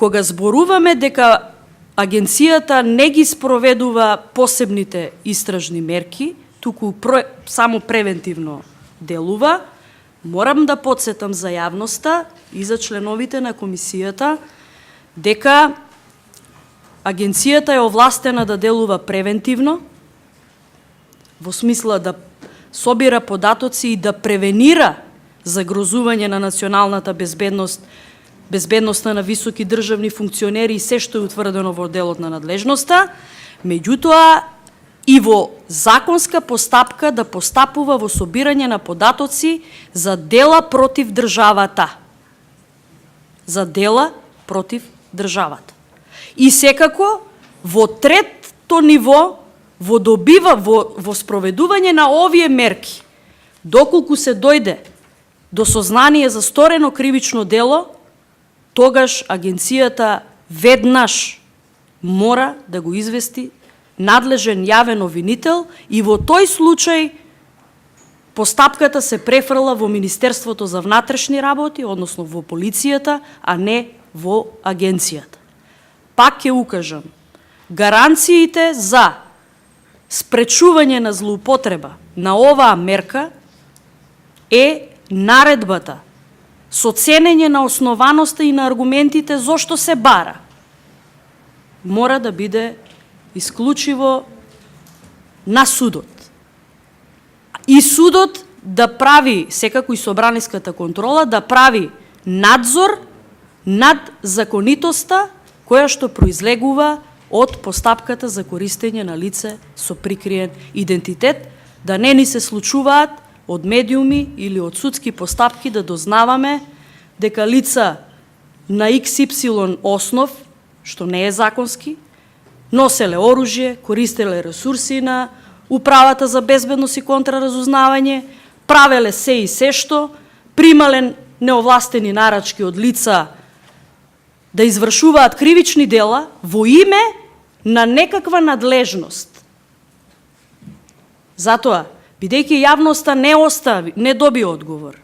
кога зборуваме дека агенцијата не ги спроведува посебните истражни мерки, туку само превентивно делува, морам да потсетам за јавноста и за членовите на комисијата дека агенцијата е овластена да делува превентивно, во смисла да собира податоци и да превенира загрозување на националната безбедност, безбедноста на високи државни функционери и се што е утврдено во делот на надлежноста, меѓутоа и во законска постапка да постапува во собирање на податоци за дела против државата. За дела против државата. И секако, во трето ниво, во спроведување на овие мерки, доколку се дојде до сознание за сторено кривично дело, тогаш агенцијата веднаш мора да го извести надлежен јавен обвинител и во тој случај постапката се префрла во Министерството за внатрешни работи, односно во полицијата, а не во агенцијата. Пак ќе укажам, гаранциите за спречување на злоупотреба на оваа мерка е наредбата со ценење на основаноста и на аргументите зошто се бара. Мора да биде исклучиво на судот. И судот да прави, секако и собраниската контрола, да прави надзор над законитоста која што произлегува од постапката за користење на лице со прикриен идентитет, да не ни се случуваат од медиуми или од судски постапки да дознаваме дека лица на XY основ, што не е законски, носеле оружје, користеле ресурси на Управата за безбедност и контраразузнавање, правеле се и се што, примале неовластени нарачки од лица да извршуваат кривични дела во име на некаква надлежност. Затоа, бидејќи јавноста не доби одговор,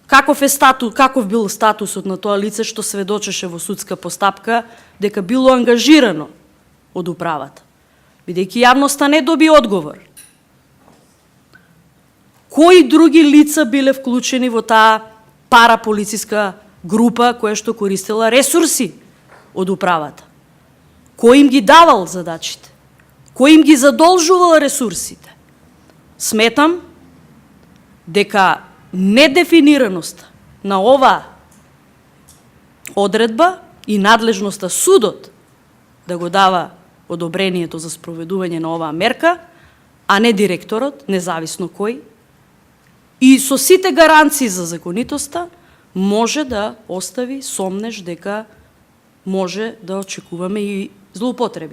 каков бил статусот на тоа лице што сведочеше во судска постапка дека било ангажирано од управата. Бидејќи јавноста не доби одговор, кои други лица биле вклучени во таа параполициска група која што користела ресурси од управата? Кој им ги давал задачите? Кој им ги задолжувал ресурсите? Сметам дека недефинираноста на оваа одредба и надлежноста судот да го дава одобрението за спроведување на оваа мерка, а не директорот, независно кој, и со сите гаранции за законитоста, може да остави сомнеш дека може да очекуваме и злоупотреби.